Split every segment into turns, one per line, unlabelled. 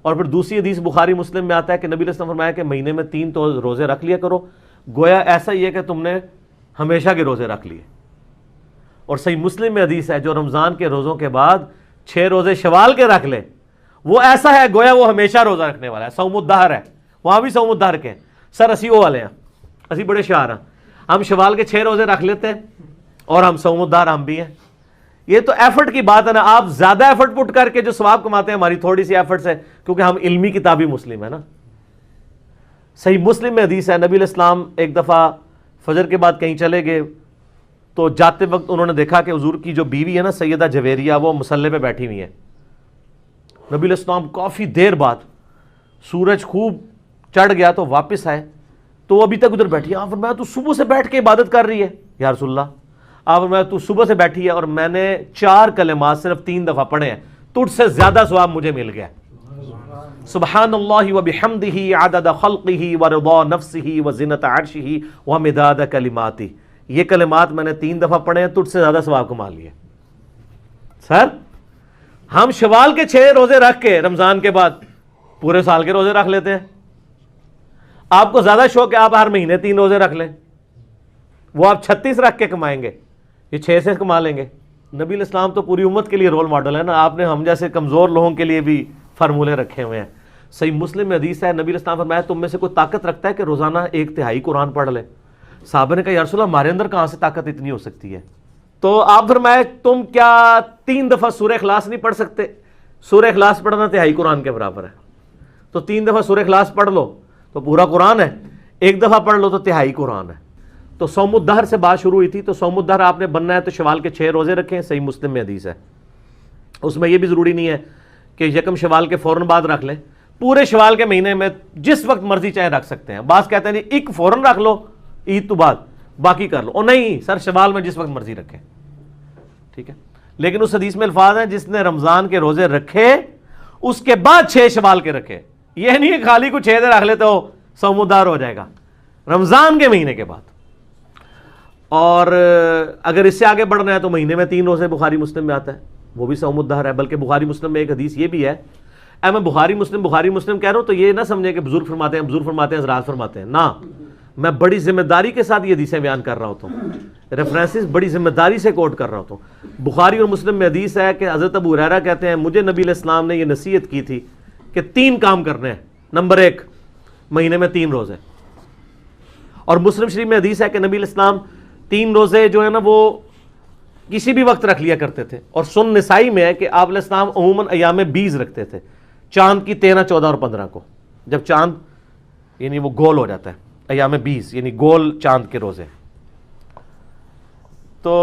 اور پھر دوسری حدیث بخاری مسلم میں آتا ہے کہ نبی علیہ السلام نے فرمایا کہ مہینے میں 3 تو روزے رکھ لیا کرو، گویا ایسا ہی ہے کہ تم نے ہمیشہ کے روزے رکھ لیے۔ اور صحیح مسلم میں حدیث ہے جو رمضان کے روزوں کے بعد 6 روزے شوال کے رکھ لے وہ ایسا ہے گویا وہ ہمیشہ روزہ رکھنے والا ہے، صوم الدہر ہے۔ وہاں بھی صوم الدہر کے سر اسی وہ والے ہیں، اسی بڑے شعار ہیں، ہم شوال کے 6 روزے رکھ لیتے ہیں اور ہم صوم الدہر ہم بھی ہیں۔ یہ تو ایفرٹ کی بات ہے نا، آپ زیادہ ایفرٹ پٹ کر کے جو ثواب کماتے ہیں، ہماری تھوڑی سی ایفرٹ سے، کیونکہ ہم علمی کتابی مسلم ہیں نا۔ صحیح مسلم میں حدیث ہے نبی علیہ السلام ایک دفعہ فجر کے بعد کہیں چلے گئے تو جاتے وقت انہوں نے دیکھا کہ حضور کی جو بیوی ہے نا سیدہ جویریہ، وہ مصلی پہ بیٹھی ہوئی ہے۔ نبی علیہ السلام کافی دیر بعد سورج خوب چڑھ گیا تو واپس آئے تو وہ ابھی تک ادھر بیٹھی ہے۔ آپ فرمایا تو صبح سے بیٹھ کے عبادت کر رہی ہے یا رسول اللہ؟ آپ فرمایا تو صبح سے بیٹھی ہے اور میں نے 4 کلمات صرف 3 دفعہ پڑھے ہیں، تجھ سے زیادہ ثواب مجھے مل گیا۔ سبحان اللہ وبحمدہ عدد خلقہ ورضا نفسہ وزنۃ عرشہ ومداد کلماتہ، یہ کلمات میں نے 3 دفعہ پڑھے ہیں، تجھ سے زیادہ ثواب کما لیے۔ سر ہم شوال کے 6 روزے رکھ کے رمضان کے بعد پورے سال کے روزے رکھ لیتے ہیں۔ آپ کو زیادہ شوق ہے آپ ہر مہینے 3 روزے رکھ لیں، وہ آپ 36 رکھ کے کمائیں گے، یہ 6 سے کما لیں گے۔ نبی علیہ السلام تو پوری امت کے لیے رول ماڈل ہے نا، آپ نے ہم جیسے کمزور لوگوں کے لیے بھی فارمولے رکھے ہوئے ہیں۔ صحیح مسلم میں حدیث ہے نبی علیہ السلام فرمایا تم میں سے کوئی طاقت رکھتا ہے کہ روزانہ 1/3 قرآن پڑھ لے؟ صحابہ نے کہا یا رسول اللہ ہمارے اندر کہاں سے طاقت اتنی ہو سکتی ہے؟ تو آپ فرمائے تم کیا 3 دفعہ سورہ اخلاص نہیں پڑھ سکتے؟ سورہ اخلاص پڑھنا 1/3 قرآن کے برابر ہے، تو 3 دفعہ سورہ اخلاص پڑھ لو تو پورا قرآن ہے، 1 دفعہ پڑھ لو تو 1/3 قرآن ہے۔ تو صوم الدہر سے بات شروع ہوئی تھی، تو صوم الدہر آپ نے بننا ہے تو شوال کے 6 روزے رکھیں، صحیح مسلم میں حدیث ہے۔ اس میں یہ بھی ضروری نہیں ہے کہ یکم شوال کے فوراً بعد رکھ لیں، پورے شوال کے مہینے میں جس وقت مرضی چاہے رکھ سکتے ہیں۔ بعض کہتے ہیں جی ایک فوراً رکھ لو عید تو بعد باقی کر لو، اور نہیں سر شوال میں جس وقت مرضی رکھیں، ٹھیک ہے۔ لیکن اس حدیث میں الفاظ ہیں جس نے رمضان کے روزے رکھے اس کے بعد 6 شوال کے رکھے، یہ نہیں کہ خالی کو 6 دن رکھ لیتے ہو صوم الدہر ہو جائے گا، رمضان کے مہینے کے بعد۔ اور اگر اس سے آگے بڑھنا ہے تو مہینے میں 3 روزے بخاری مسلم میں آتا ہے، وہ بھی صوم الدہر ہے۔ بلکہ بخاری مسلم میں ایک حدیث یہ بھی ہے، میں بخاری مسلم کہہ رہا ہوں تو یہ نہ سمجھیں کہ بزرگ فرماتے ہیں حضرات فرماتے ہیں، نہ، میں بڑی ذمہ داری کے ساتھ یہ حدیثیں بیان کر رہا ہوتا ہوں، ریفرنسز بڑی ذمہ داری سے کوٹ کر رہا ہوتا ہوں۔ بخاری اور مسلم میں حدیث ہے کہ حضرت ابو ہریرہ کہتے ہیں مجھے نبی علیہ السلام نے یہ نصیحت کی تھی کہ 3 کام کرنے ہیں۔ نمبر 1 مہینے میں 3 روزے، اور مسلم شریف میں حدیث ہے کہ نبی علیہ السلام 3 روزے جو ہے نا وہ کسی بھی وقت رکھ لیا کرتے تھے، اور سن نسائی میں ہے کہ آپ علیہ السلام عموماً ایام بیز رکھتے تھے، چاند کی 13، 14 اور 15 کو، جب چاند یعنی وہ گول ہو جاتا ہے، ایام بیز یعنی گول چاند کے روزے۔ تو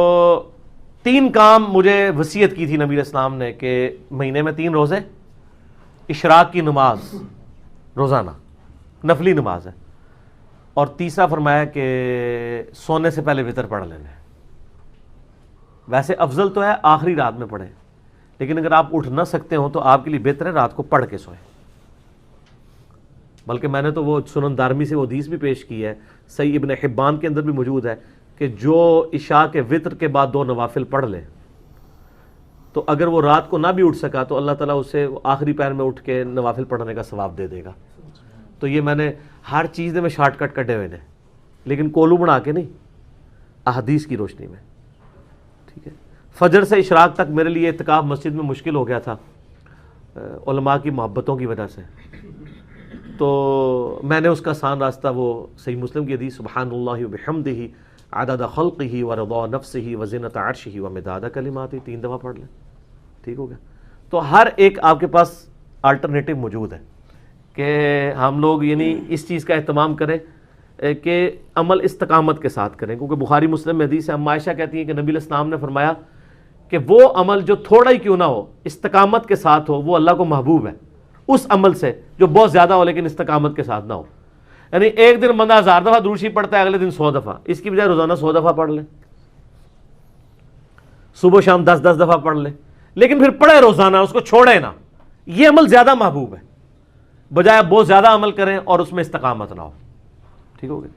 3 کام مجھے وصیت کی تھی نبی علیہ السلام نے کہ مہینے میں 3 روزے، اشراق کی نماز روزانہ نفلی نماز ہے، اور تیسرا فرمایا کہ سونے سے پہلے وتر پڑھ لینا ہے۔ ویسے افضل تو ہے آخری رات میں پڑھیں، لیکن اگر آپ اٹھ نہ سکتے ہوں تو آپ کے لیے بہتر ہے رات کو پڑھ کے سوئیں۔ بلکہ میں نے تو وہ سنن دارمی سے وہ حدیث بھی پیش کی ہے، صحیح ابن حبان کے اندر بھی موجود ہے کہ جو عشاء کے وتر کے بعد 2 نوافل پڑھ لے تو اگر وہ رات کو نہ بھی اٹھ سکا تو اللہ تعالیٰ اسے آخری پہر میں اٹھ کے نوافل پڑھنے کا ثواب دے دے گا۔ تو یہ میں نے ہر چیز میں شارٹ کٹ کٹے ہوئے ہیں، لیکن کولو بنا کے نہیں، احادیث کی روشنی میں، ٹھیک ہے۔ فجر سے اشراق تک میرے لیے اعتکاف مسجد میں مشکل ہو گیا تھا علماء کی محبتوں کی وجہ سے، تو میں نے اس کا آسان راستہ وہ صحیح مسلم کی حدیث سبحان اللہ وبحمدہ عدد خلقہ ورضا نفسہ وزنۃ عرشہ ومداد کلماتہ 3 دفعہ پڑھ لیں، ٹھیک ہو گیا۔ تو ہر ایک آپ کے پاس الٹرنیٹو موجود ہے کہ ہم لوگ یعنی اس چیز کا اہتمام کریں کہ عمل استقامت کے ساتھ کریں، کیونکہ بخاری مسلم میں حدیث ہے، ام عائشہ کہتی ہیں کہ نبی علیہ السلام نے فرمایا کہ وہ عمل جو تھوڑا ہی کیوں نہ ہو استقامت کے ساتھ ہو وہ اللہ کو محبوب ہے اس عمل سے جو بہت زیادہ ہو لیکن استقامت کے ساتھ نہ ہو۔ یعنی ایک دن بندہ 1000 دفعہ درود شریف پڑھتا ہے، اگلے دن 100 دفعہ، اس کی بجائے روزانہ 100 دفعہ پڑھ لیں، صبح شام 10 دفعہ پڑھ لیں، لیکن پھر پڑھے روزانہ، اس کو چھوڑے نہ، یہ عمل زیادہ محبوب ہے بجائے بہت زیادہ عمل کریں اور اس میں استقامت نہ ہو، ٹھیک ہو گیا۔